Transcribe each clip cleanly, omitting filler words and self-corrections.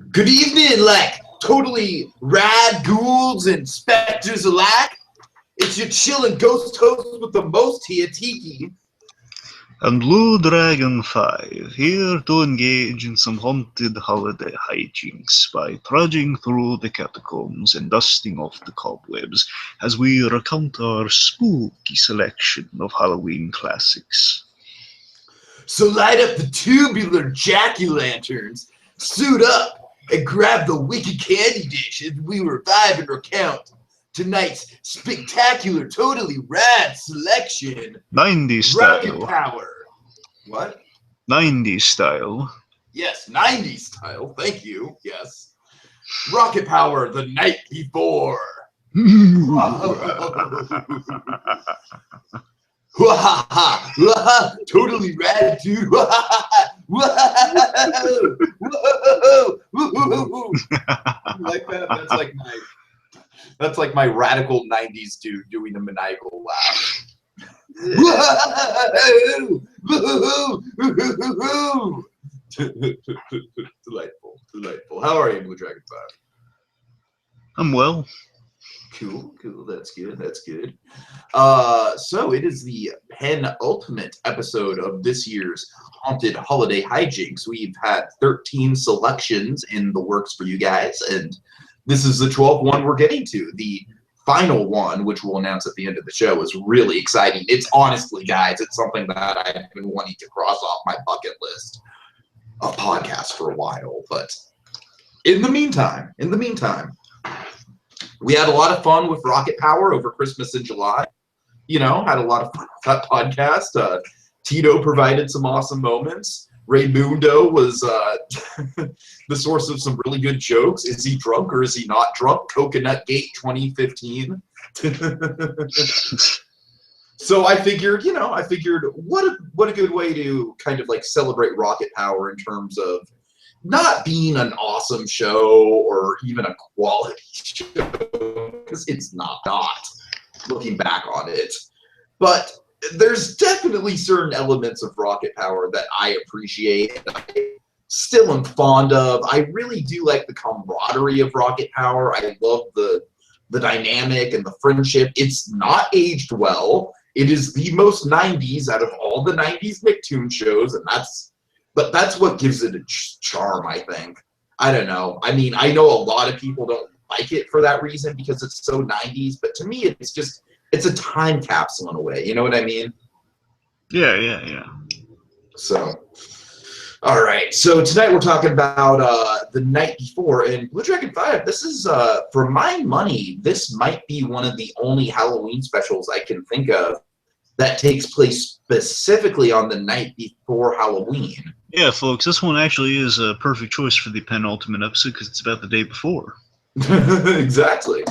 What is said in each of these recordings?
Good evening, like totally rad ghouls and specters alike. It's your chillin' ghost host with the most here, Tiki. And BlueDragonFive, here to engage in some haunted holiday hijinks by trudging through the catacombs and dusting off the cobwebs as we recount our spooky selection of Halloween classics. So light up the tubular jack-o'-lanterns, suit up, and grab the wicked candy dish as we revive and recount tonight's spectacular, totally rad selection. 90s Rocket style. Power. What? 90s style. Yes, 90s style. Thank you. Yes. Rocket Power the night before. Totally rad, dude. Like that? That's like my radical 90s dude doing a maniacal laugh. Delightful, delightful. How are you, BlueDragonFive? I'm well. Cool, that's good. So it is the penultimate episode of this year's Haunted Holiday Hijinks. We've had 13 selections in the works for you guys, and this is the 12th one we're getting to. The final one, which we'll announce at the end of the show, is really exciting. It's honestly, guys, it's something that I've been wanting to cross off my bucket list of podcasts for a while. But in the meantime, we had a lot of fun with Rocket Power over Christmas in July. You know, had a lot of fun with that podcast. Tito provided some awesome moments. Raymundo was the source of some really good jokes. Is he drunk or is he not drunk? Coconut Gate 2015. So I figured, what a good way to kind of like celebrate Rocket Power in terms of not being an awesome show or even a quality show, because it's not, looking back on it. But there's definitely certain elements of Rocket Power that I appreciate and I still am fond of. I really do like the camaraderie of Rocket Power. I love the dynamic and the friendship. It's not aged well. It is the most 90s out of all the 90s Nicktoon shows, and that's what gives it a charm, I think. I don't know. I mean, I know a lot of people don't like it for that reason because it's so 90s, but to me, it's a time capsule in a way. You know what I mean? Yeah. So, all right. So tonight we're talking about the night before, and BlueDragonFive. This is, for my money, this might be one of the only Halloween specials I can think of that takes place specifically on the night before Halloween. Yeah, folks, this one actually is a perfect choice for the penultimate episode because it's about the day before. Exactly.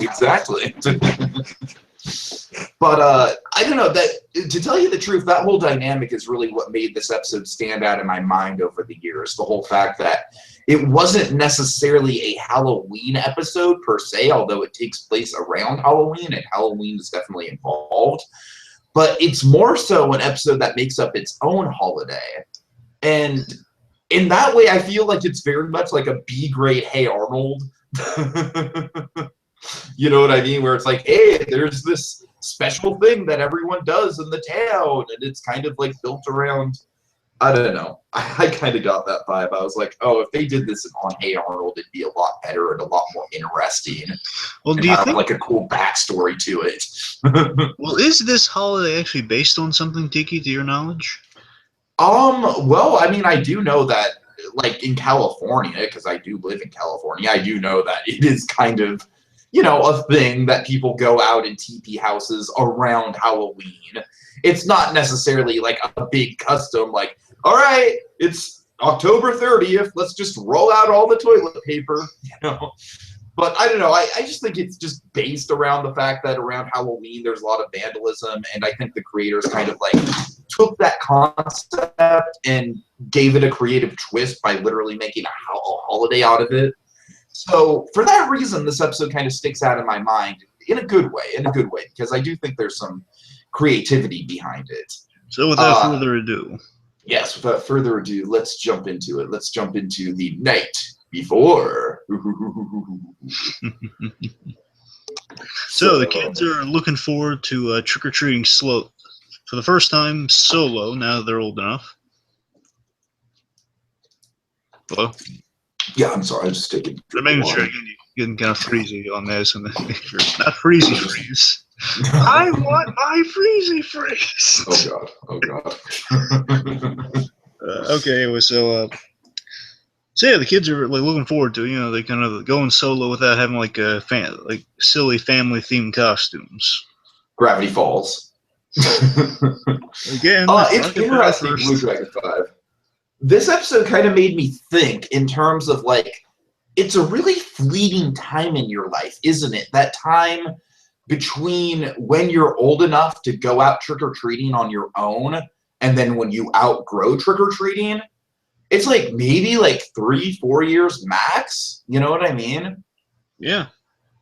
But I don't know, that to tell you the truth, that whole dynamic is really what made this episode stand out in my mind over the years. The whole fact that it wasn't necessarily a Halloween episode per se, although it takes place around Halloween and Halloween is definitely involved. But it's more so an episode that makes up its own holiday. And in that way, I feel like it's very much like a B-grade Hey Arnold. You know what I mean? Where it's like, hey, there's this special thing that everyone does in the town. And it's kind of like built around, I don't know. I kind of got that vibe. I was like, oh, if they did this on Hey Arnold, it'd be a lot better and a lot more interesting. Well, and do you have think like a cool backstory to it? Well, is this holiday actually based on something, Tiki, to your knowledge? Well, I mean, I do know that, like, in California, because I do live in California, I do know that it is kind of, a thing that people go out in teepee houses around Halloween. It's not necessarily, like, a big custom, like, all right, it's October 30th, let's just roll out all the toilet paper, But I don't know, I just think it's just based around the fact that around Halloween there's a lot of vandalism, and I think the creators kind of like took that concept and gave it a creative twist by literally making a holiday out of it. So for that reason, this episode kind of sticks out in my mind in a good way, because I do think there's some creativity behind it. So without further ado. Yes, without further ado, let's jump into it. Let's jump into the night before. So the kids are looking forward to trick-or-treating for the first time solo now that they're old enough. Hello? Yeah, I'm sorry. I'm just taking. I'm making sure you're getting kind of freezy on this, and then make sure it's not freezy freeze. I want my freezy freeze. Oh god. Okay, anyway, so yeah, the kids are like looking forward to it. They kind of going solo without having like silly family themed costumes. Gravity Falls. Again, it's interesting, BlueDragonFive. This episode kind of made me think in terms of like, it's a really fleeting time in your life, isn't it? That time between when you're old enough to go out trick-or-treating on your own and then when you outgrow trick-or-treating. It's like maybe like 3-4 years max. You know what I mean? Yeah.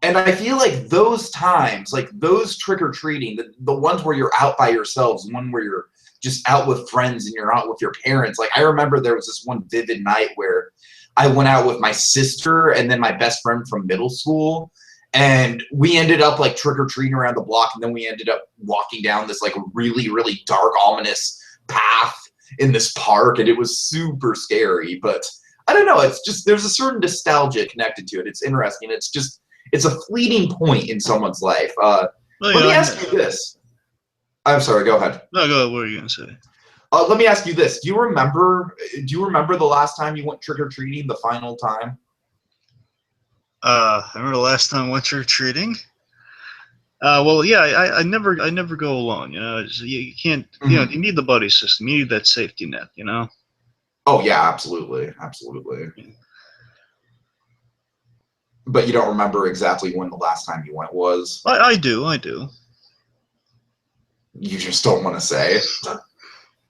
And I feel like those times, like those trick-or-treating, the ones where you're out by yourselves, one where you're just out with friends and you're out with your parents. Like I remember there was this one vivid night where I went out with my sister and then my best friend from middle school. And we ended up like trick-or-treating around the block. And then we ended up walking down this like really, really dark, ominous path in this park. And it was super scary. But I don't know. It's just, there's a certain nostalgia connected to it. It's interesting. It's a fleeting point in someone's life. Let me ask you this. I'm sorry, go ahead. No, go ahead. What are you going to say? Let me ask you this. Do you remember the last time you went trick-or-treating, the final time? I remember the last time I went trick-or-treating. Well, yeah, I never go alone. You can't. You need the buddy system. You need that safety net. Oh yeah, absolutely. But you don't remember exactly when the last time you went was? I do. You just don't want to say.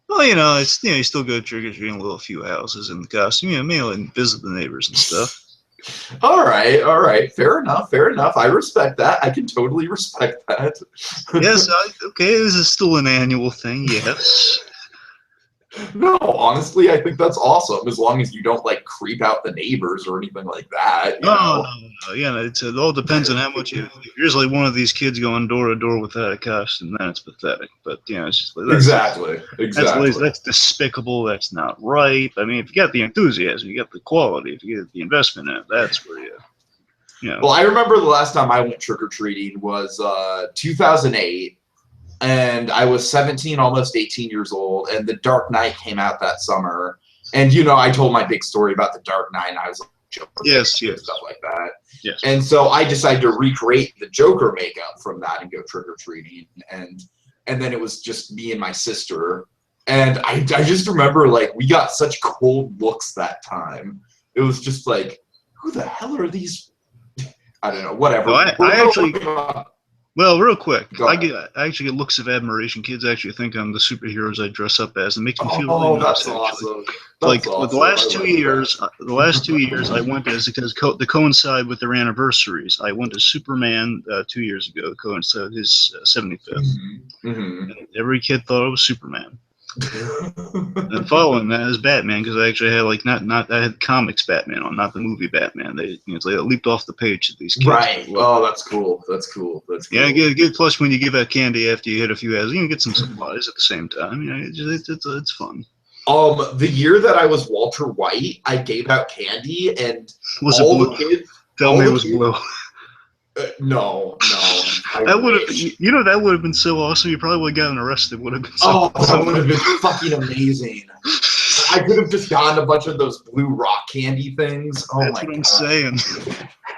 Well, it's you still go trick-or-treating a few houses in the costume. Maybe visit the neighbors and stuff. All right. Fair enough. I respect that. I can totally respect that. Yes, okay, this is still an annual thing, yes. No, honestly, I think that's awesome, as long as you don't, like, creep out the neighbors or anything like that. No. Yeah, it all depends on how much if you're just like one of these kids going door to door without a costume, then it's pathetic. But, it's just like... Exactly. That's despicable, that's not right. I mean, if you got the enthusiasm, you got the quality, if you get the investment in it, that's where you... Well, I remember the last time I went trick-or-treating was 2008. And I was 17, almost 18 years old, and The Dark Knight came out that summer. And, I told my big story about The Dark Knight, and I was like, Joker yes. stuff like that. Yes. And so I decided to recreate the Joker makeup from that and go trick-or-treating. And then it was just me and my sister. And I just remember, like, we got such cold looks that time. It was just like, who the hell are these? I don't know, whatever. Well, real quick, I actually get looks of admiration. Kids actually think I'm the superheroes I dress up as. It makes me feel really nice. That's awesome. The last 2 years, I went to coincide with their anniversaries. I went to Superman 2 years ago, coincide his 75th. And every kid thought I was Superman. And following that is Batman, because I actually had I had comics Batman on, not the movie Batman. They leaped off the page at these kids. Right. Oh, that's cool. Yeah, good. Plus, when you give out candy after you hit a few houses, you can get some supplies at the same time. It's fun. The year that I was Walter White, I gave out candy, and was all it blue? The kids. Tell me it was blue. No. That would have, that would have been so awesome. You probably would have gotten arrested. Would have been so that would have been fucking amazing. I could have just gotten a bunch of those blue rock candy things. Oh, that's what I'm saying.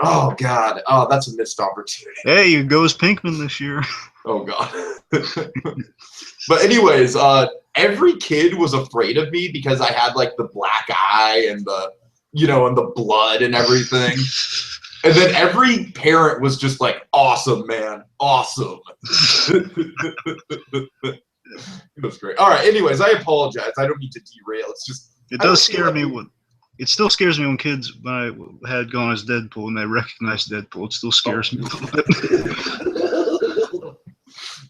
Oh God. Oh, that's a missed opportunity. Hey, you goes Pinkman this year. Oh God. But anyways, every kid was afraid of me because I had like the black eye and the, and the blood and everything. And then every parent was just like, awesome, man. Awesome. It was great. All right. Anyways, I apologize. I don't need to derail. It's just. It does scare me it still scares me when kids, when I had gone as Deadpool and they recognized Deadpool, it still scares me a little bit.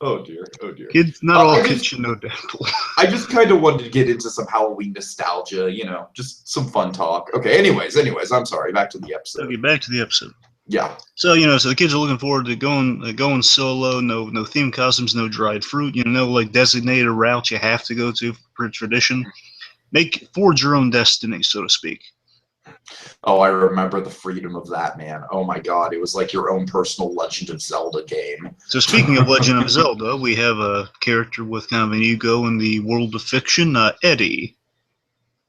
Oh dear, oh dear. Kids, not all I kids just, should know Deadpool. I just kind of wanted to get into some Halloween nostalgia, just some fun talk. Okay, anyways, I'm sorry. Back to the episode. Okay, back to the episode. Yeah. So so the kids are looking forward to going solo. No theme costumes, no dried fruit. No like designated routes you have to go to for tradition. Forge your own destiny, so to speak. Oh, I remember the freedom of that, man. Oh my god, it was like your own personal Legend of Zelda game. So speaking of Legend of Zelda, we have a character with kind of an ego in the world of fiction, Eddie,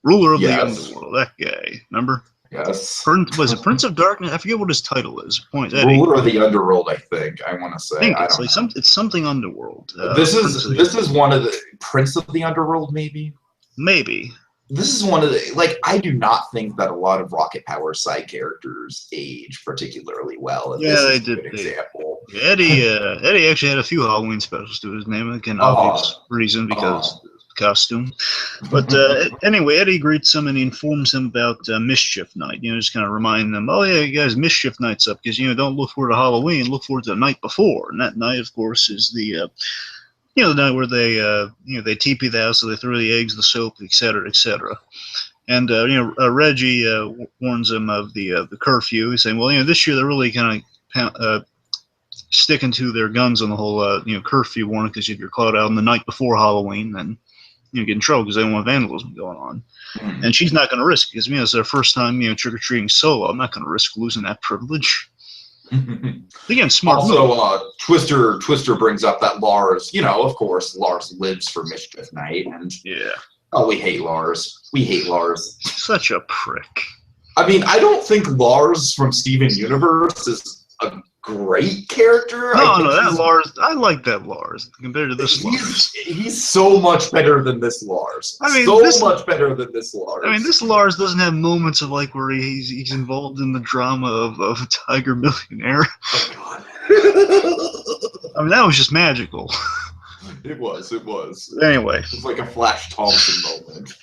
ruler of the underworld. That guy, remember? Yes. Was it Prince of Darkness? I forget what his title is. Point Eddie. Ruler of the Underworld, I think. I want to say. I think it's like it's something Underworld. This is one of the Prince of the Underworld, maybe. Maybe. This is one of the I do not think that a lot of Rocket Power side characters age particularly well. And this is a good example. Eddie actually had a few Halloween specials to his name, again, obvious reason because costume. But anyway, Eddie greets him and he informs him about Mischief Night. Just kind of remind them, oh yeah, you guys, Mischief Night's up because don't look forward to Halloween, look forward to the night before, and that night, of course, is the the night where they they TP the house, so they throw the eggs, the soap, etc., etc. And Reggie warns him of the curfew. He's saying, well, this year they're really kind of sticking to their guns on the whole curfew warning, because if you're caught out on the night before Halloween, then get in trouble because they don't want vandalism going on. Mm-hmm. And she's not going to risk, because it's their first time trick or treating solo. I'm not going to risk losing that privilege. Again, smart move. Also, Twister brings up that Lars, of course, Lars lives for Mischief Night, and we hate Lars. We hate Lars. Such a prick. I mean, I don't think Lars from Steven Universe is a great character. That Lars, I like that Lars compared to this Lars. He's so much better than this Lars. I mean, much better than this Lars. I mean, this Lars doesn't have moments of where he's involved in the drama of Tiger Millionaire. Oh God. I mean, that was just magical. It was. Anyway. It's like a Flash Thompson moment.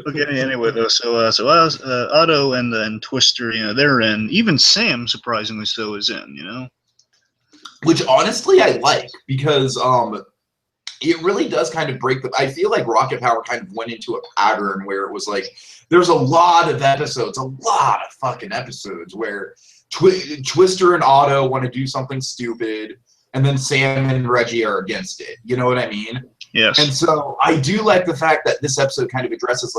Okay, anyway, though, so Otto and Twister, they're in. Even Sam, surprisingly so, is in, Which, honestly, I like, because it really does kind of break I feel like Rocket Power kind of went into a pattern where it was there's a lot of fucking episodes where Twister and Otto want to do something stupid, and then Sam and Reggie are against it. You know what I mean? Yes. And so I do like the fact that this episode kind of addresses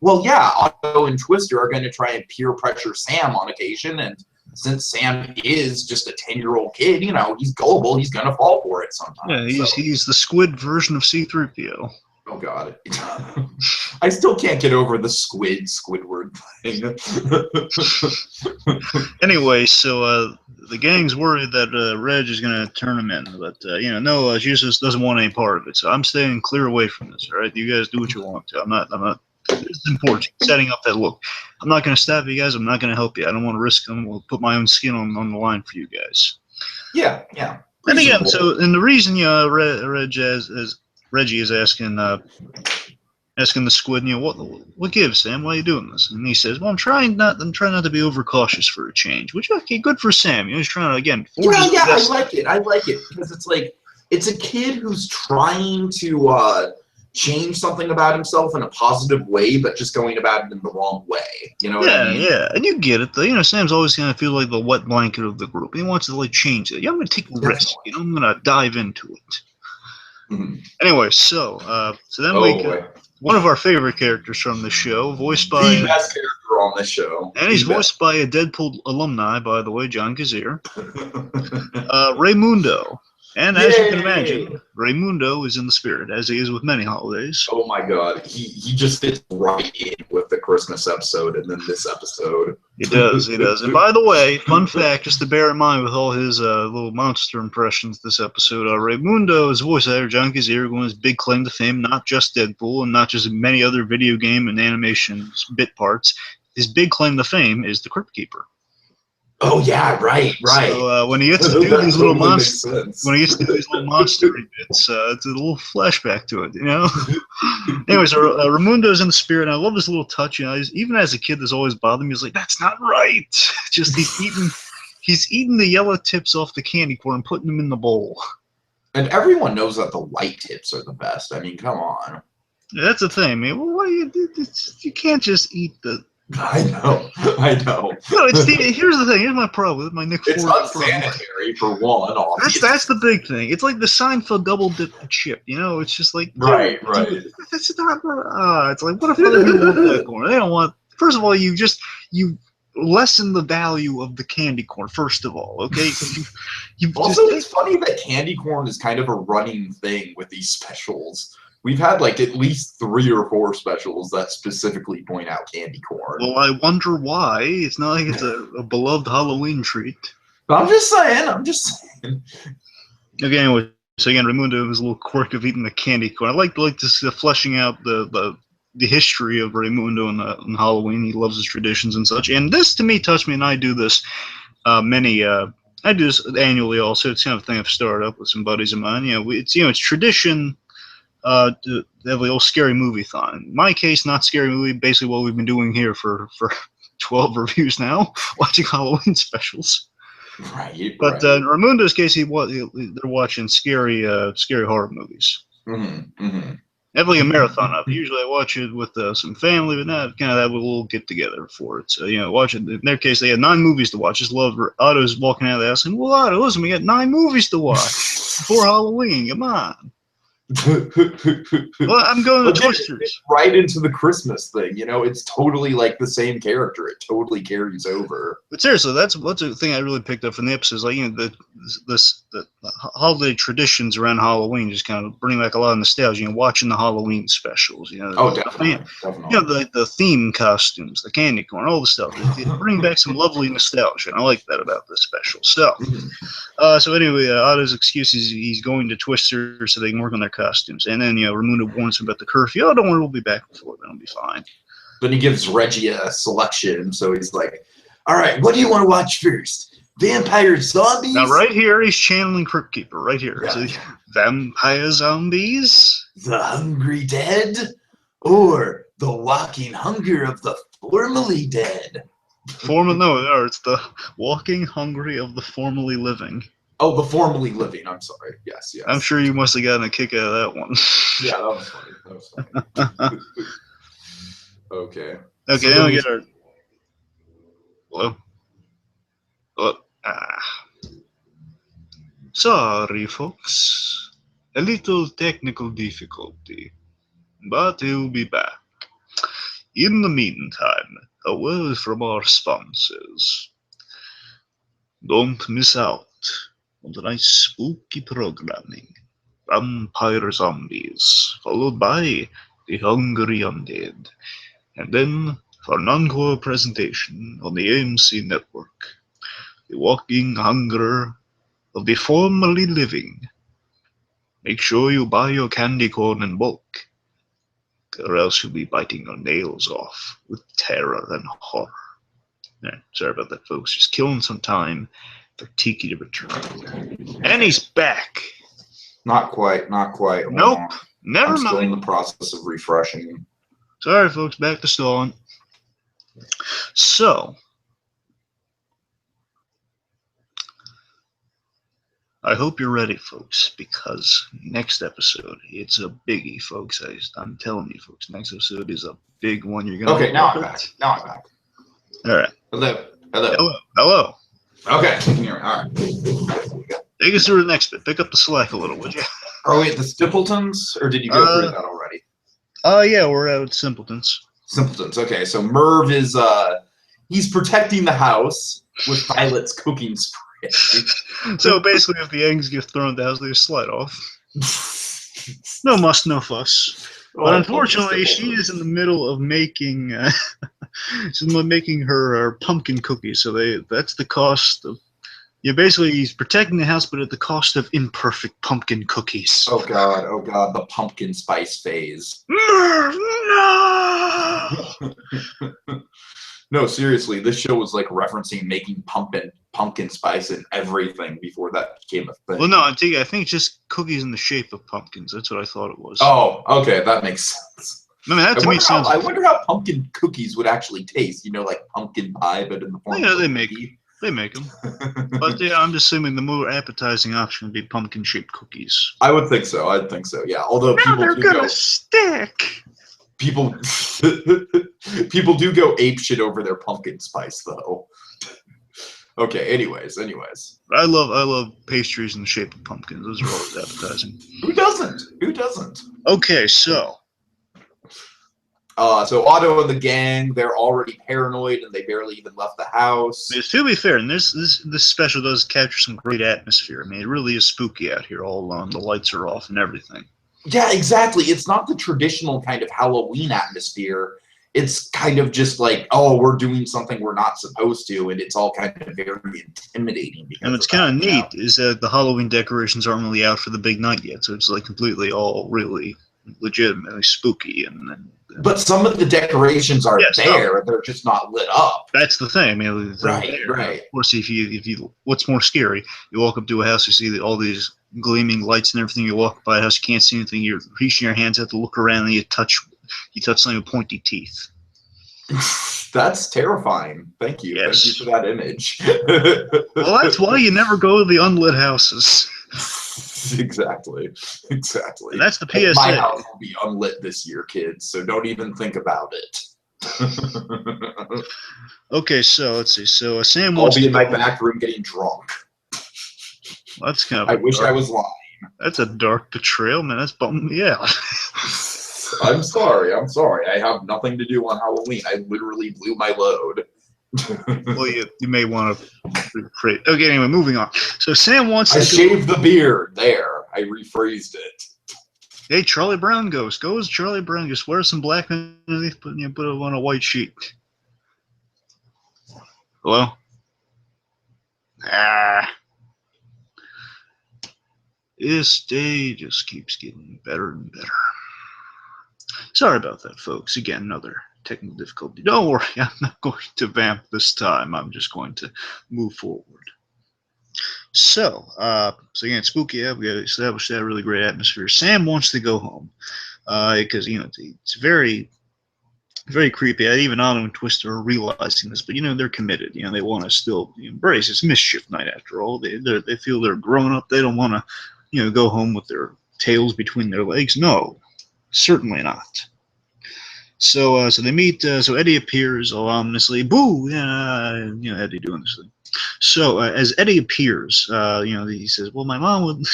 Otto and Twister are going to try and peer pressure Sam on occasion, and since Sam is just a 10-year-old kid, he's gullible, he's going to fall for it sometimes. Yeah, he's the squid version of C-3PO. Oh God. I still can't get over the Squidward thing. Anyway, so the gang's worried that Reg is going to turn him in, but no, Jesus doesn't want any part of it. So I'm staying clear away from this. All right, you guys do what you want to. I'm not. It's important. Setting up that look. I'm not going to stab you guys. I'm not going to help you. I don't want to risk them. We'll put my own skin on the line for you guys. Yeah. And again, and the reason Reggie is asking the squid, what gives, Sam? Why are you doing this? And he says, well, I'm trying not to be overcautious for a change. Which, okay, good for Sam. He's trying to, again, I like it because it's a kid who's trying to change something about himself in a positive way, but just going about it in the wrong way. You know what I mean? Yeah, and you get it though. Sam's always gonna feel like the wet blanket of the group. He wants to change it. I'm gonna take a risk. I'm gonna dive into it. Mm-hmm. Anyway, so then one of our favorite characters from the show, voiced by the best character on this show, and he's voiced by a Deadpool alumni, by the way, John Kazir, Raymundo. And as you can imagine, Raymundo is in the spirit, as he is with many holidays. Oh my God, he just fits right in with the Christmas episode and then this episode. He does. And by the way, fun fact, just to bear in mind with all his little monster impressions this episode, Raymundo's voice actor, John Kazir, won his big claim to fame, not just Deadpool and not just many other video game and animation bit parts. His big claim to fame is the Crypt Keeper. Oh yeah, right. So when he gets to do these little monster bits, it's a little flashback to it, Anyways, Raymundo's in the spirit, and I love this little touch. Even as a kid, this always bothered me. He's like, "That's not right." Just he's eating the yellow tips off the candy corn and putting them in the bowl. And everyone knows that the white tips are the best. I mean, come on. That's the thing, man. Well, what do you do? You can't just eat the. I know. I know. No, here's the thing. Here's my problem with my Nick It's Ford unsanitary for one. Obviously. That's the big thing. It's like the Seinfeld double dip chip. You know, it's just like Right. That's not. It's like what if other people want that corn? They don't want. First of all, you lessen the value of the candy corn. First of all, okay. You Also, it's funny that candy corn is kind of a running thing with these specials. We've had like at least 3 or 4 specials that specifically point out candy corn. Well, I wonder why. It's not like it's a beloved Halloween treat. But I'm just saying. Okay, anyway, so again, Raimundo has a little quirk of eating the candy corn. I like to see fleshing out the history of Raimundo on Halloween. He loves his traditions and such. And this, to me, touched me, and I do this I do this annually also. It's kind of a thing I've started up with some buddies of mine. It's tradition to have a little scary movie-thon. In my case, not scary movie, basically what we've been doing here for 12 reviews now, watching Halloween specials. Right. But in Raimundo's case, they're watching scary horror movies. Definitely a marathon of it. Usually I watch it with some family, but not kind of that little get-together for it. So, watch it. In their case, they had 9 movies to watch. Just love Otto's walking out of the house saying, well, Otto, listen, we got 9 movies to watch before Halloween. Come on. Well, I'm going to Twisters. Right into the Christmas thing, it's totally like the same character. It totally carries over. But seriously, that's the thing I really picked up from the episodes. Like, the holiday traditions around Halloween just kind of bring back a lot of nostalgia. Watching the Halloween specials, Oh, definitely. The theme costumes, the candy corn, all the stuff. It bring back some lovely nostalgia, and I like that about this special. So, so anyway, Otto's excuse is he's going to Twister so they can work on their costumes, and then Raimundo warns him about the curfew. Oh, don't worry, we'll be back before then. It'll be fine. Then he gives Reggie a selection, so he's like, "All right, what do you want to watch first? Vampire zombies?" Now, right here, he's channeling Crypt Keeper. Right here, yeah. So, vampire zombies, the hungry dead, or the walking hunger of the formerly dead. No, it's the walking hungry of the formerly living. Oh, the formerly living. I'm sorry. Yes. I'm sure you must have gotten a kick out of that one. Yeah, that was funny. Okay. Okay, then we get our. Hello? Sorry, folks. A little technical difficulty. But he'll be back. In the meantime, a word from our sponsors. Don't miss out on the nice spooky programming. Vampire zombies, followed by the hungry undead. And then, for an encore presentation on the AMC network, the walking hunger of the formerly living. Make sure you buy your candy corn in bulk, or else you'll be biting your nails off with terror and horror. Sorry about that, folks. Just killing some time for Tiki to return. And he's back. Not quite. Nope. Never mind. I'm still in the process of refreshing. Sorry, folks. Back to stalling. So, I hope you're ready, folks, because next episode, it's a biggie, folks. I'm telling you, folks, next episode is a big one. You're gonna. Okay, now I'm back. All right. Hello. Okay. Here, all right. Take us through the next bit. Pick up the slack a little, would you? Are we at the Stippletons, or did you go through that already? Yeah, we're at Simpletons. Simpletons. Okay, so Merv is he's protecting the house with Violet's cooking spray. So basically, if the eggs get thrown at the house, they just slide off. No muss, no fuss. But unfortunately, she is in the middle of making making her pumpkin cookies. So that's the cost of. Basically, he's protecting the house, but at the cost of imperfect pumpkin cookies. Oh god, the pumpkin spice phase. No! No, seriously, this show was like referencing making pumpkin spice and everything before that became a thing. Well, no, I think just cookies in the shape of pumpkins. That's what I thought it was. Oh, okay, that makes sense. I mean, that to me sounds. I wonder how pumpkin cookies would actually taste. Like pumpkin pie, but in the form of they make. cookie. They make them. But yeah, I'm just assuming the more appetizing option would be pumpkin-shaped cookies. I would think so. I'd think so. Yeah. Although Now people they're do gonna go, stick. people, people do go ape shit over their pumpkin spice, though. Okay. Anyways. I love pastries in the shape of pumpkins. Those are always appetizing. Who doesn't? Who doesn't? Okay, so So Otto and the gang, they're already paranoid and they barely even left the house. to be fair, and this special does capture some great atmosphere. I mean, it really is spooky out here all alone. The lights are off and everything. Yeah, exactly. It's not the traditional kind of Halloween atmosphere. It's kind of just like, oh, we're doing something we're not supposed to, and it's all kind of very intimidating. And what's kind of neat is that the Halloween decorations aren't really out for the big night yet, so it's like completely all really legitimately spooky. But some of the decorations are there; they're just not lit up. That's the thing. I mean, right. Of course, if you, what's more scary? You walk up to a house, you see all these gleaming lights and everything. You walk by a house, you can't see anything. You're reaching your hands out to look around, and you touch something with pointy teeth. That's terrifying. Thank you. Yes. Thank you for that image. Well, that's why you never go to the unlit houses. Exactly. And that's the PSA. My house will be unlit this year, kids, so don't even think about it. Okay, so let's see. So Sam I'll wants be to in go my home. back room getting drunk. Well, that's kind of. I wish I was lying. That's a dark portrayal, man. That's bumming me out. I'm sorry. I have nothing to do on Halloween. I literally blew my load. Well, you may want to rephrase. Okay, anyway, moving on. So Sam wants to. I shaved the beard. There, I rephrased it. Hey, Charlie Brown goes Charlie Brown. Just wear some black underneath, put it on a white sheet. Hello. This day just keeps getting better and better. Sorry about that, folks. Again, another technical difficulty. Don't worry, I'm not going to vamp this time. I'm just going to move forward. So again, spooky. We got to establish that really great atmosphere. Sam wants to go home because it's very, very creepy. Even Otto and Twister are realizing this, but they're committed. They want to still embrace. It's mischief night after all. They feel they're grown up. They don't want to go home with their tails between their legs. No, certainly not. So they meet. So Eddie appears all ominously. Boo! Eddie doing this thing. So as Eddie appears, he says, "Well, my mom would."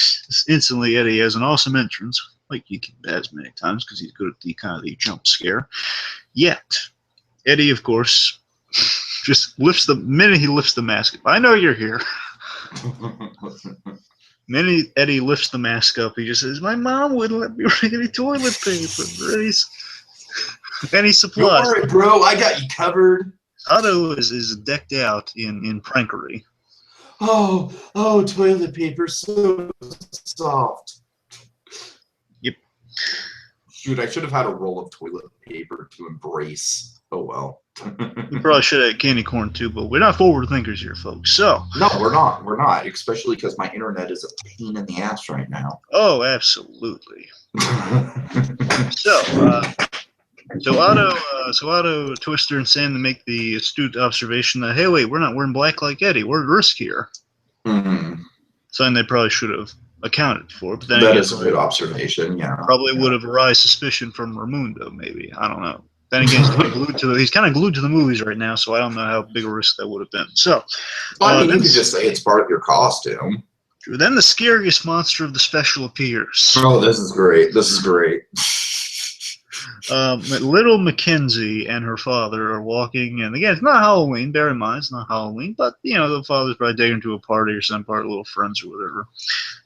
Instantly, Eddie has an awesome entrance, like he has many times because he's good at the kind of the jump scare. Yet, Eddie, of course, just minute he lifts the mask up. I know you're here. Minute Eddie lifts the mask up, he just says, "My mom wouldn't let me bring any toilet paper, any supplies." Don't worry, bro. I got you covered. Otto is decked out in prankery. Oh, toilet paper, so soft. Yep. Shoot, I should have had a roll of toilet paper to embrace. Oh well. We probably should have had candy corn too, but we're not forward thinkers here, folks. So no, we're not. We're not, especially because my internet is a pain in the ass right now. Oh, absolutely. So Otto, Twister, and Sam make the astute observation that, hey, wait, we're not wearing black like Eddie. We're at risk here. Mm-hmm. Something they probably should have accounted for. But then that is a good observation. Yeah. Probably would have aroused suspicion from Raimundo. Maybe, I don't know. Then again, he's kind of glued to the movies right now, so I don't know how big a risk that would have been. So, you could just say it's part of your costume. Then the scariest monster of the special appears. Oh, this is great. Little Mackenzie and her father are walking, and again, it's not Halloween. Bear in mind, it's not Halloween, but the father's probably taking to a party or some part, little friends or whatever.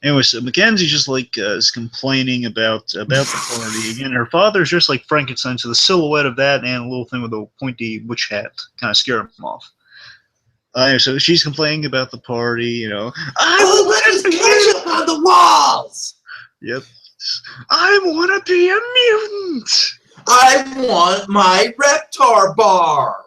Anyway, so Mackenzie's just is complaining about the party. Again, her father's just like Frankenstein, so the silhouette of that and a little thing with a pointy witch hat kind of scare him off. So she's complaining about the party. I want to ketchup on the walls. Yep. I want to be a mutant. I want my Reptar bar.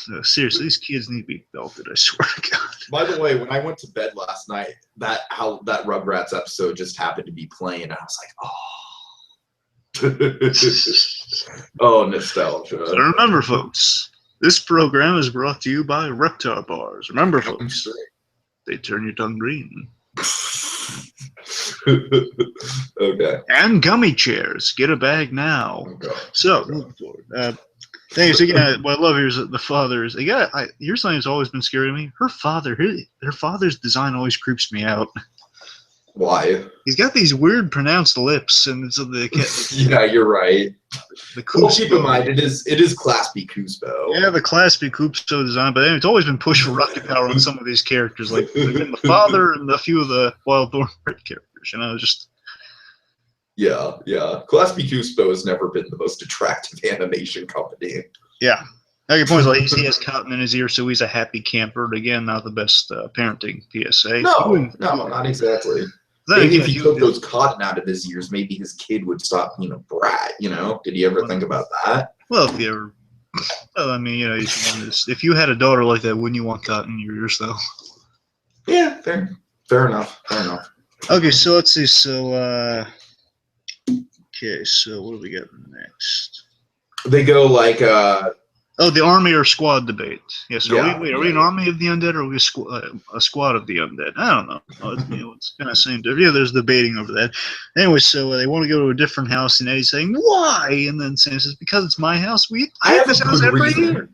No, seriously, these kids need to be belted, I swear to God. By the way, when I went to bed last night, that Rugrats episode just happened to be playing, and I was like, oh. Oh, nostalgia. So remember, folks, This program is brought to you by Reptar Bars. Remember, I'm folks, sure. they turn your tongue green. Okay. And gummy chairs. Get a bag now. Okay. So, moving forward. Thanks again. What I love here is that the father's. Here's something that's always been scary to me. Her father's design always creeps me out. Why? He's got these weird pronounced lips, and so Yeah, you're right. the Well, keep in mind it is Class B Cuspo. Yeah, the Class B Cuspo design, but it's always been pushed for rocket power on some of these characters, like the father and a few of the Wild Thorn characters. Just. Yeah. Class B Cuspo has never been the most attractive animation company. Yeah. Your point is, like, he has cotton in his ear, so he's a happy camper. But again, not the best parenting PSA. No, not exactly. Maybe if he took those cotton out of his ears, maybe his kid would stop being a brat, Did he ever think about that? Well, if you ever... Well, I mean, if you had a daughter like that, wouldn't you want cotton in your ears, though? Yeah, fair enough. Okay, so let's see. So, okay, so what do we got next? They go like... the army or squad debate. Yes, are we an army of the undead, or are we a squad of the undead? I don't know. It's kind of same. Yeah, there's debating over that. Anyway, so they want to go to a different house, and Eddie's saying, "Why?" And then Sam says, "Because it's my house. I have this house every year."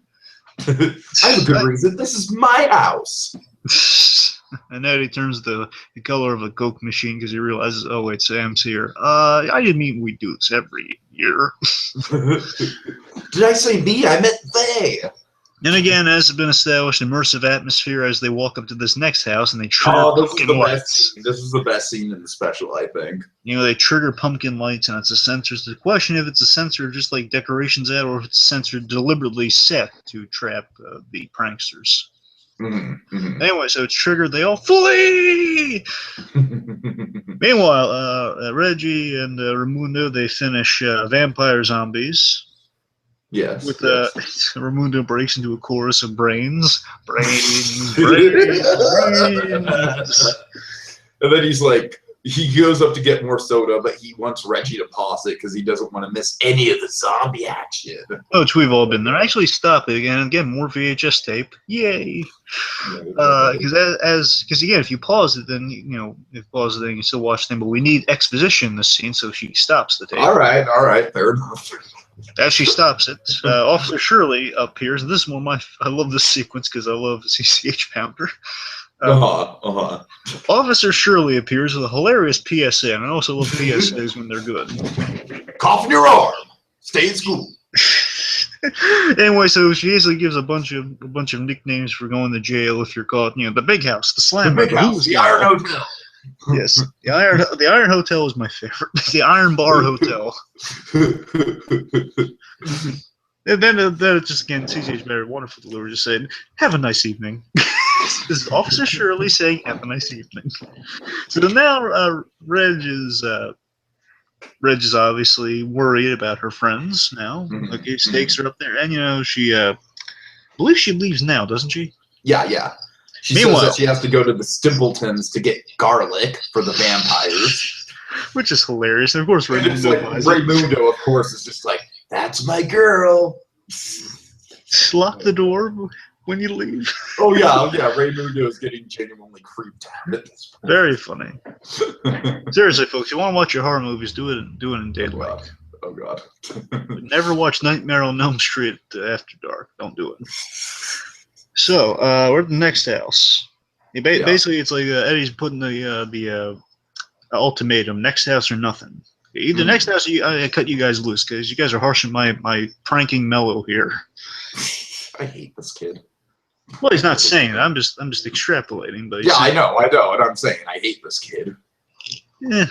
I have a good reason. This is my house. And Eddie turns the color of a Coke machine because he realizes, oh wait, Sam's here. I didn't mean we do this every year. Did I say me? I meant they. And again, as has been established, immersive atmosphere as they walk up to this next house and they trigger pumpkin lights. This is the best scene in the special, I think. They trigger pumpkin lights and it's a sensor. So the question if it's a sensor just like decorations at, or if it's a sensor deliberately set to trap the pranksters. Mm-hmm. Anyway, so it's triggered. They all flee. Meanwhile, Reggie and Raimundo, they finish Vampire Zombies. Yes. With Raimundo breaks into a chorus of brains. Brains. And then he's like, he goes up to get more soda, but he wants Reggie to pause it because he doesn't want to miss any of the zombie action. Which we've all been there. Actually, stop it again and get more VHS tape. Yay! Because again, if you pause it, then if you pause it, then you can still watch the thing. But we need exposition in this scene, so she stops the tape. All right, fair enough. As she stops it, Officer Shirley appears. And this is one of I love this sequence because I love CCH Pounder. Officer Shirley appears with a hilarious PSA, and I also love PSAs when they're good. Cough in your arm. Stay in school. Anyway, so she basically gives a bunch of nicknames for going to jail if you're caught. The Big House, the Slammer, the Iron Hotel. Yes, the Iron Hotel is my favorite. The Iron Bar Hotel. And then it just again, CCH very wonderful delivery, just saying, "Have a nice evening." This is Officer Shirley saying, "Have a nice evening." So now Reg is obviously worried about her friends now. Mm-hmm. Okay, stakes are up there, and she I believe she leaves now, doesn't she? Yeah. She says that she has to go to the Stimpletons to get garlic for the vampires, which is hilarious. And of course, Raimundo, of course, is just like, "That's my girl." Lock the door when you leave. Oh yeah. Raimundo is getting genuinely creeped out at this point. Very funny. Seriously, folks, you want to watch your horror movies? Do it in daylight. Oh god. Never watch Nightmare on Elm Street after dark. Don't do it. So we're at the next house. Basically, it's like Eddie's putting the ultimatum: next house or nothing. Either next house, I cut you guys loose because you guys are harshing my pranking mellow here. I hate this kid. Well, he's not saying it. I'm just extrapolating. But I know, and I'm saying I hate this kid. Yeah,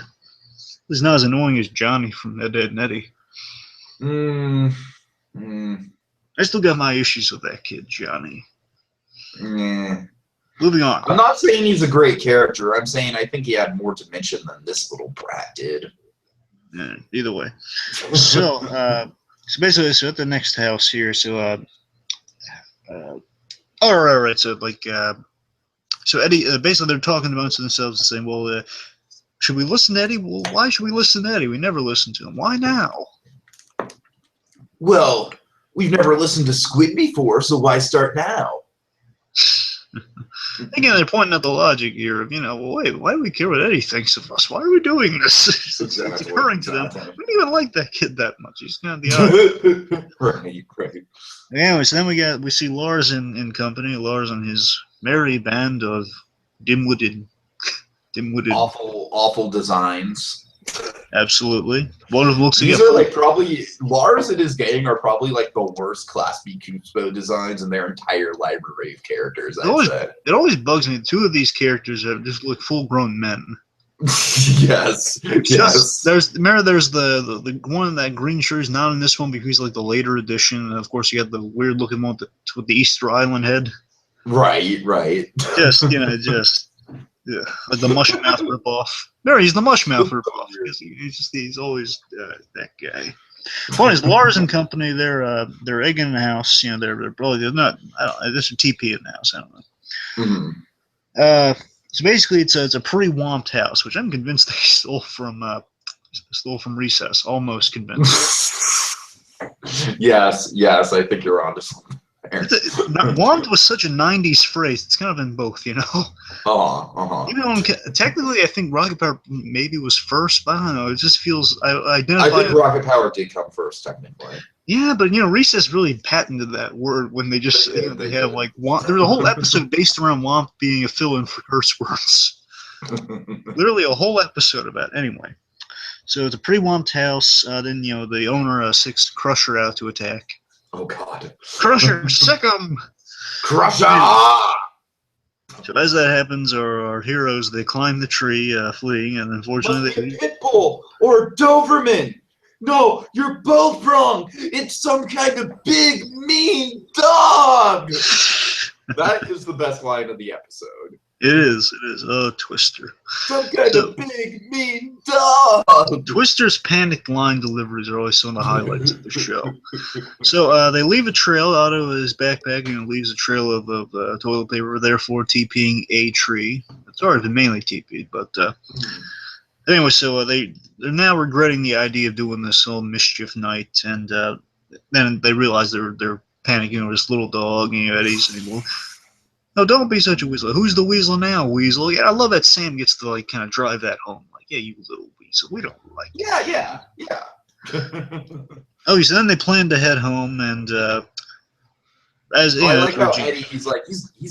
he's not as annoying as Johnny from Ed, Edd and Eddy. I still got my issues with that kid, Johnny. Moving on. I'm not saying he's a great character. I'm saying I think he had more dimension than this little brat did. Yeah, either way. So basically, at the next house here, all right. So Eddie, basically they're talking amongst themselves and saying, well, should we listen to Eddie? Well, why should we listen to Eddie? We never listen to him. Why now? Well, We've never listened to Squid before, so why start now? Again, they're pointing out the logic here of, well, wait, why do we care what Eddie thinks of us? Why are we doing this? It's occurring to them. We don't even like that kid that much. He's kind of the odd. Right. Anyway, so then we see Lars in company. Lars and his merry band of dim-witted. Awful designs. Absolutely. One of them looks These are like probably Lars and his gang are probably like the worst Class B Kubo designs in their entire library of characters. It always bugs me. Two of these characters have just look full-grown men. Yes. There's the one in that green shirt is not in this one because he's like the later edition. And of course, you got the weird-looking one with the Easter Island head. Right. Yeah, like the Mushmouth ripoff. No, he's the Mushmouth ripoff. He's always that guy. Point is, Lars and company, they're egging the house. They're not. This is TP in the house. I don't know. Mm-hmm. So basically, it's a pre-womped house, which I'm convinced they stole from Recess. Almost convinced. Yes, I think you're onto something. Womped was such a '90s phrase. It's kind of in both, Even technically, I think Rocket Power maybe was first, but I don't know. It just feels I think Rocket Power did come first, technically. Yeah, but Recess really patented that word when they just they have like Womp. There was a whole episode based around Womp being a fill-in for curse words. Literally a whole episode about it. Anyway. So it's a pre-womped house. Then the owner sends Crusher out to attack. Oh God! Crusher, sick him! Crusher! So as that happens, our heroes they climb the tree, fleeing, and unfortunately they Pitbull or Doberman. No, you're both wrong. It's some kind of big mean dog. That is the best line of the episode. It is. Oh, Twister. Some kind of big, mean dog. Twister's panicked line deliveries are always some of the highlights of the show. So they leave a trail out of his backpack and leaves a trail of toilet paper, therefore TPing a tree. It's already been mainly TP'd, but anyway, so they're now regretting the idea of doing this whole mischief night, and then they realize they're panicking over this little dog, Eddie's anymore. No, don't be such a weasel. Who's the weasel now, Weasel? Yeah, I love that Sam gets to kind of drive that home. Like, yeah, you little weasel. We don't like you. Yeah. Oh, so then they plan to head home, and I like how Eddie, he's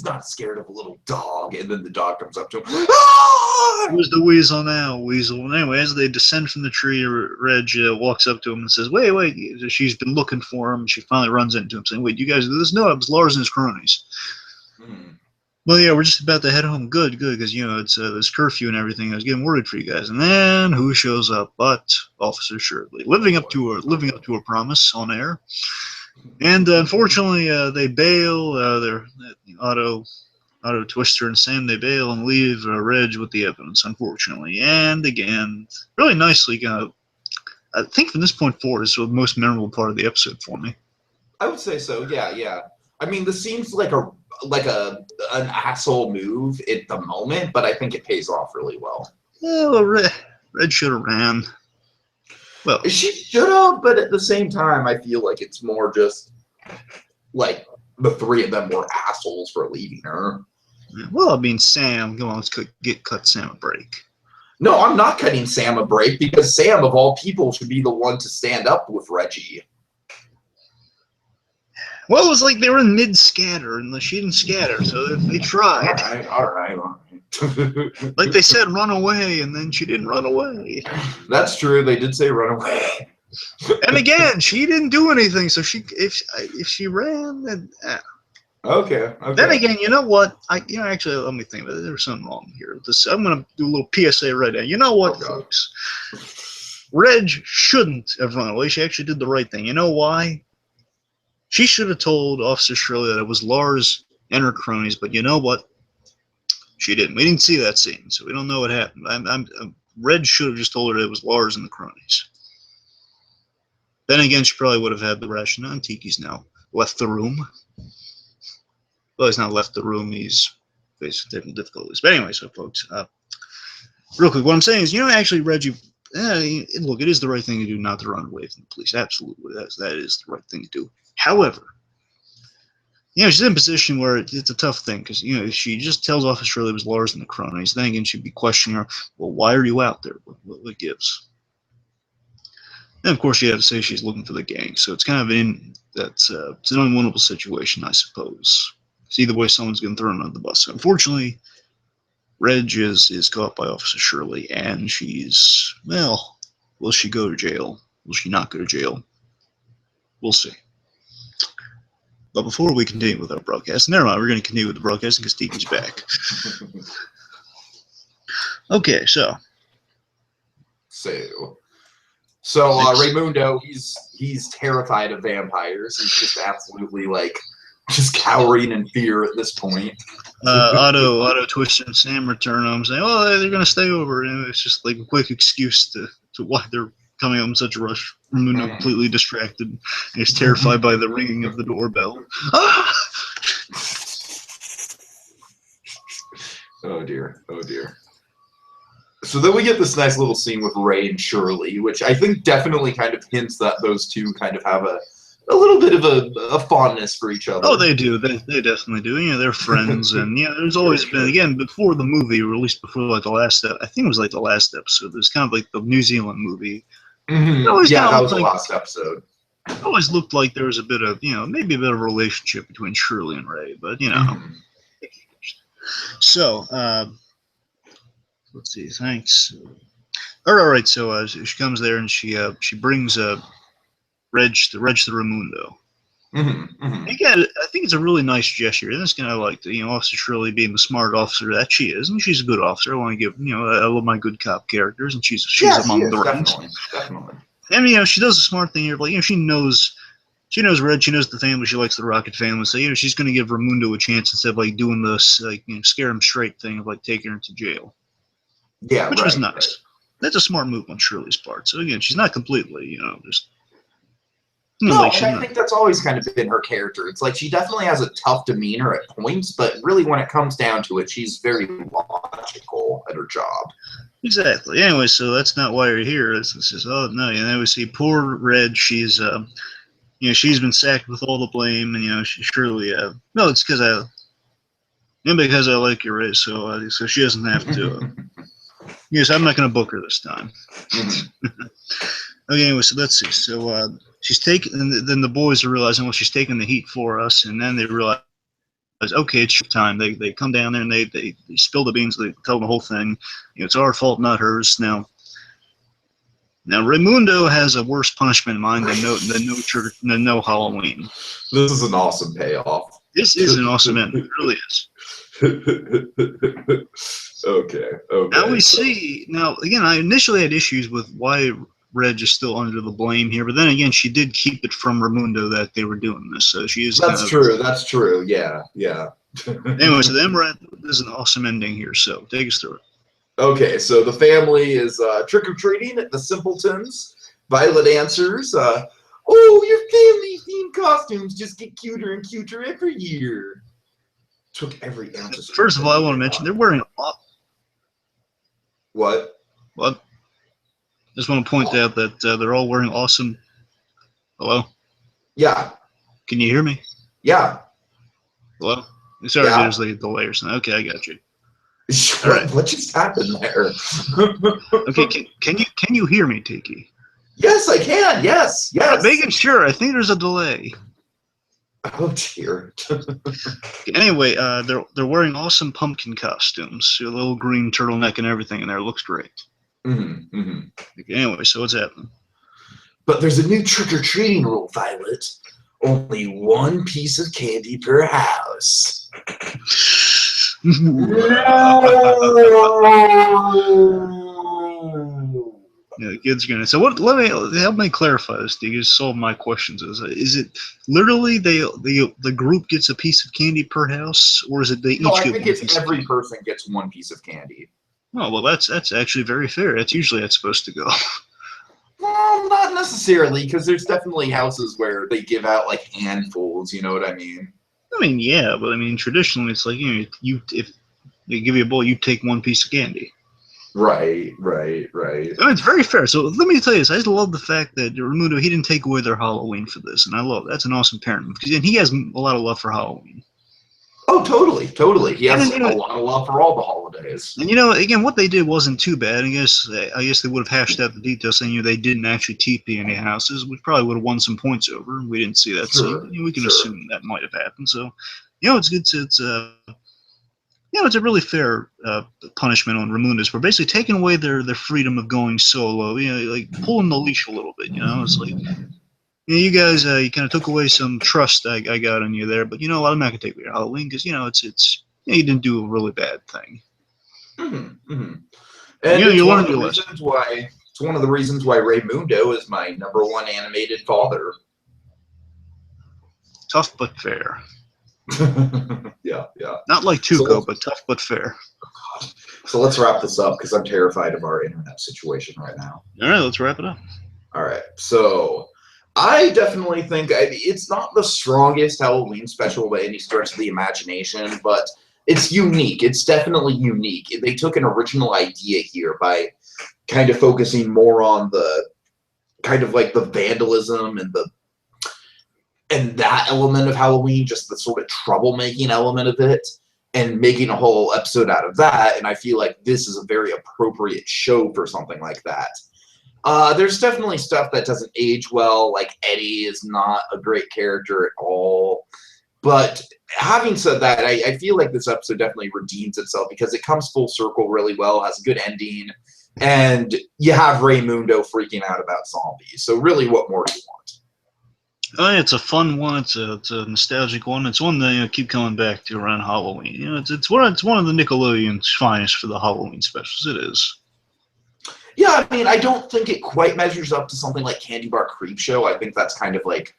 not scared of a little dog, and then the dog comes up to him. Ah! Who's the weasel now, Weasel? And anyway, as they descend from the tree, Reg walks up to him and says, wait. She's been looking for him. She finally runs into him, saying, wait, you guys do this? No, it was Lars and his cronies. Well, yeah, we're just about to head home. Good, because it's this curfew and everything. I was getting worried for you guys, and then who shows up? But Officer Shirley, living up to her promise on air. And unfortunately, they bail. They're Otto, Twister, and Sam. They bail and leave Reg with the evidence. Unfortunately, and again, really nicely. I think from this point forward is the most memorable part of the episode for me. I would say so. Yeah. I mean, this seems like an asshole move at the moment, but I think it pays off really well. Yeah, well, Red should have ran. Well, she should have, but at the same time, I feel like it's more just like the three of them were assholes for leaving her. Well, I mean, Sam, come on, let's cut Sam a break. No, I'm not cutting Sam a break because Sam, of all people, should be the one to stand up with Reggie. Well, it was like they were in mid-scatter, and she didn't scatter, so they tried. All right. Like they said, run away, and then she didn't run away. That's true. They did say run away. And again, she didn't do anything, so if she ran, then... Okay. Then again, you know what? Actually, let me think about it. There's something wrong here. I'm going to do a little PSA right now. You know what, folks? Reg shouldn't have run away. She actually did the right thing. You know why? She should have told Officer Shirley that it was Lars and her cronies, but you know what? She didn't. We didn't see that scene, so we don't know what happened. Red should have just told her that it was Lars and the cronies. Then again, she probably would have had the rationale. And Tiki's now left the room. Well, he's not left the room. He's facing different difficulties. But anyway, so folks, real quick, what I'm saying is, actually, Reggie, look, it is the right thing to do not to run away from the police. Absolutely, that is the right thing to do. However, she's in a position where it's a tough thing because, if she just tells Officer Shirley it was Lars and the cronies, then again, she'd be questioning her, well, why are you out there? What gives? And of course, she had to say she's looking for the gang, so it's kind of it's an unwinnable situation, I suppose. It's either way, someone's getting thrown under the bus. So unfortunately, Reg is caught by Officer Shirley, and she's, well, will she go to jail? Will she not go to jail? We'll see. But before we continue with our broadcast, never mind, we're going to continue with the broadcast because Tiki's back. Okay, so Raymundo, he's terrified of vampires. He's just absolutely just cowering in fear at this point. Otto, Twister, and Sam return home saying, "Oh, they're going to stay over." And it's just like a quick excuse to why they're coming home in such a rush. Raymundo completely distracted. And he's terrified by the ringing of the doorbell. Ah! Oh dear. So then we get this nice little scene with Ray and Shirley, which I think definitely kind of hints that those two kind of have a little bit of a fondness for each other. Oh, they do. They definitely do. They're friends, and there's always been, again, before the movie, or at least before the last, I think it was the last episode. There's kind of like the New Zealand movie. Mm-hmm. Yeah, that was the last episode. It always looked like there was a bit of, maybe a bit of a relationship between Shirley and Ray, but Mm-hmm. So, let's see. Thanks. All right. So she comes there and she brings Reg to Raimundo. Mm-hmm. Again, I think it's a really nice gesture. And it's kind of like Officer Shirley being the smart officer that she is, and she's a good officer. I want to give I love my good cop characters, and she's among the ranks. Definitely. And she does a smart thing here. She knows Red, she knows the family, she likes the Rocket family, so she's going to give Raimundo a chance instead of doing this scare him straight thing of taking her to jail. Yeah, which was nice. Right. That's a smart move on Shirley's part. So again, she's not completely, just. No, and I think that's always kind of been her character. It's she definitely has a tough demeanor at points, but really when it comes down to it, she's very logical at her job. Exactly. Anyway, so that's not why you're here. It's just, oh no, and then we see poor Red. She's, she's been sacked with all the blame, and she surely, no, it's because I like you, Ray. So she doesn't have to. Yes, I'm not going to book her this time. Okay, anyway, so let's see. So she's taking, and then the boys are realizing, well, she's taking the heat for us, and then they realize, okay, it's your time. They come down there and they spill the beans. They tell the whole thing. It's our fault, not hers. Now Raimundo has a worse punishment in mind than no Halloween. This is an awesome payoff. This is an awesome end. It really is. Okay. Now we see. Now again, I initially had issues with why Reg is still under the blame here, but then again, she did keep it from Raimundo that they were doing this, so she is. That's true. That's true. Yeah. Anyway, so then there's an awesome ending here. So take us through it. Okay, so the family is trick-or-treating at the Simpletons. Violet answers, oh, your family-themed costumes just get cuter and cuter every year. Took every ounce of... First of all, I want to mention, they're wearing... What? Just want to point out that they're all wearing awesome... Hello? Yeah. Can you hear me? Yeah. Hello? Sorry, there's a delay or something. Okay, I got you. All right. What just happened there? Okay, can you hear me, Tiki? Yes, I can. Yes. I'm making sure. I think there's a delay. Oh dear. Anyway, they're wearing awesome pumpkin costumes, a little green turtleneck and everything, in there. It looks great. Mm-hmm. Okay, anyway, so what's happening? But there's a new trick-or-treating rule, Violet. Only one piece of candy per house. Yeah, the kids are gonna. So what? Help me clarify this. Do you solve my questions? Is it literally the group gets a piece of candy per house, or is it they each get one piece? No, I think it's every person gets one piece of candy. Oh well, that's actually very fair. That's usually it's supposed to go. Well, not necessarily, because there's definitely houses where they give out handfuls. You know what I mean? I mean, yeah, but I mean traditionally it's if they give you a bowl, you take one piece of candy. Right. Oh, it's very fair. So let me tell you this. I just love the fact that Raimundo, he didn't take away their Halloween for this. And I love that's an awesome parent move. And he has a lot of love for Halloween. Oh, totally. He has And, a lot of love for all the holidays. And again, what they did wasn't too bad. I guess they would have hashed out the details saying they didn't actually TP any houses, which probably would have won some points over. We didn't see that scene. We can assume that might have happened. So, it's good. It's a really fair punishment on Raimundo's for basically taking away their freedom of going solo. Like pulling the leash a little bit. It's like. You guys, you kind of took away some trust I got on you there, but what? I'm not gonna take away your Halloween because it's you didn't do a really bad thing. And you one learned of the your reasons why it's one of the reasons why Raimundo is my #1 animated father. Tough but fair. Yeah. Not like Tuco, but tough but fair. So let's wrap this up because I'm terrified of our internet situation right now. All right, let's wrap it up. All right, so I definitely think it's not the strongest Halloween special by any stretch of the imagination, but it's unique. It's definitely unique. They took an original idea here by kind of focusing more on the kind of like the vandalism and that element of Halloween, just the sort of troublemaking element of it, and making a whole episode out of that. And I feel like this is a very appropriate show for something like that. There's definitely stuff that doesn't age well, like Eddie is not a great character at all. But having said that, I feel like this episode definitely redeems itself because it comes full circle really well, has a good ending, and you have Raimundo freaking out about zombies. So really, what more do you want? It's a fun one. It's a nostalgic one. It's one that keep coming back to around Halloween. It's one of the Nickelodeon's finest for the Halloween specials. It is. Yeah, I mean, I don't think it quite measures up to something like Candy Bar Creepshow. I think that's kind of like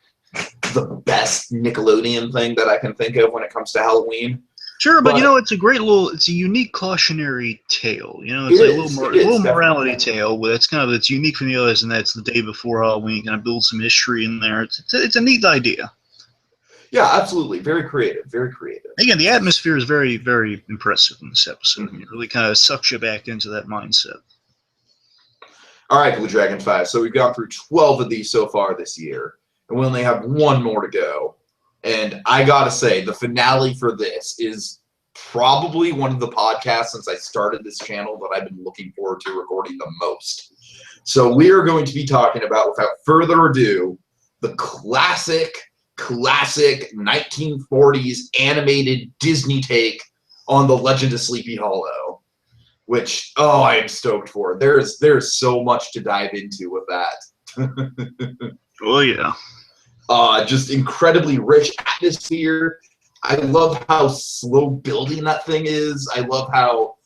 the best Nickelodeon thing that I can think of when it comes to Halloween. Sure, but it's a unique cautionary tale. It's a little morality tale, but it's unique from the others, and that's the day before Halloween. Kind of build some history in there. It's a neat idea. Yeah, absolutely. Very creative. Again, the atmosphere is very, very impressive in this episode. Mm-hmm. It really kind of sucks you back into that mindset. All right, BlueDragonFive. So we've gone through 12 of these so far this year, and we only have one more to go. And I gotta say, the finale for this is probably one of the podcasts since I started this channel that I've been looking forward to recording the most. So we are going to be talking about, without further ado, the classic 1940s animated Disney take on The Legend of Sleepy Hollow. Which, I am stoked for. There's so much to dive into with that. Oh, yeah. Just incredibly rich atmosphere. I love how slow building that thing is. I love how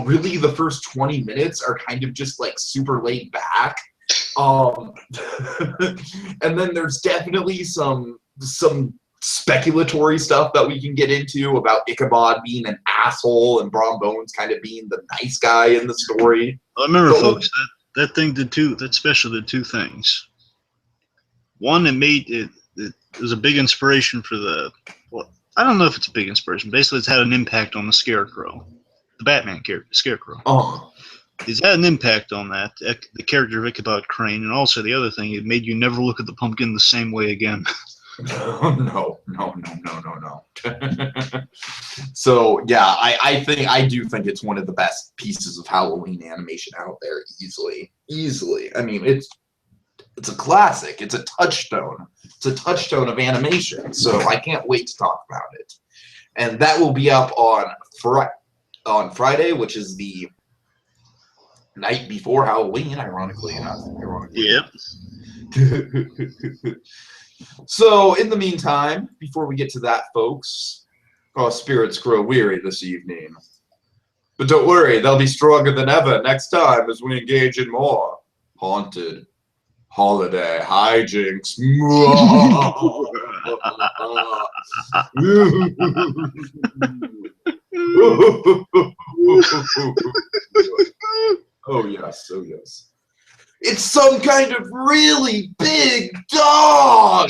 really the first 20 minutes are kind of just like super laid back. And then there's definitely some speculatory stuff that we can get into about Ichabod being an asshole and Brom Bones kind of being the nice guy in the story. Well, remember, folks, that special did two things. One, it was a big inspiration for I don't know if it's a big inspiration. Basically, it's had an impact on the Scarecrow, the Batman character, Scarecrow. Oh. It's had an impact on that, the character of Ichabod Crane, and also the other thing, it made you never look at the pumpkin the same way again. No. So yeah, I do think it's one of the best pieces of Halloween animation out there, easily. I mean, it's a classic. It's a touchstone. It's a touchstone of animation. So I can't wait to talk about it. And that will be up on Friday, which is the night before Halloween, ironically enough. Yep. So, in the meantime, before we get to that, folks, our spirits grow weary this evening. But don't worry, they'll be stronger than ever next time as we engage in more haunted holiday hijinks. Oh, yes. It's some kind of really big dog!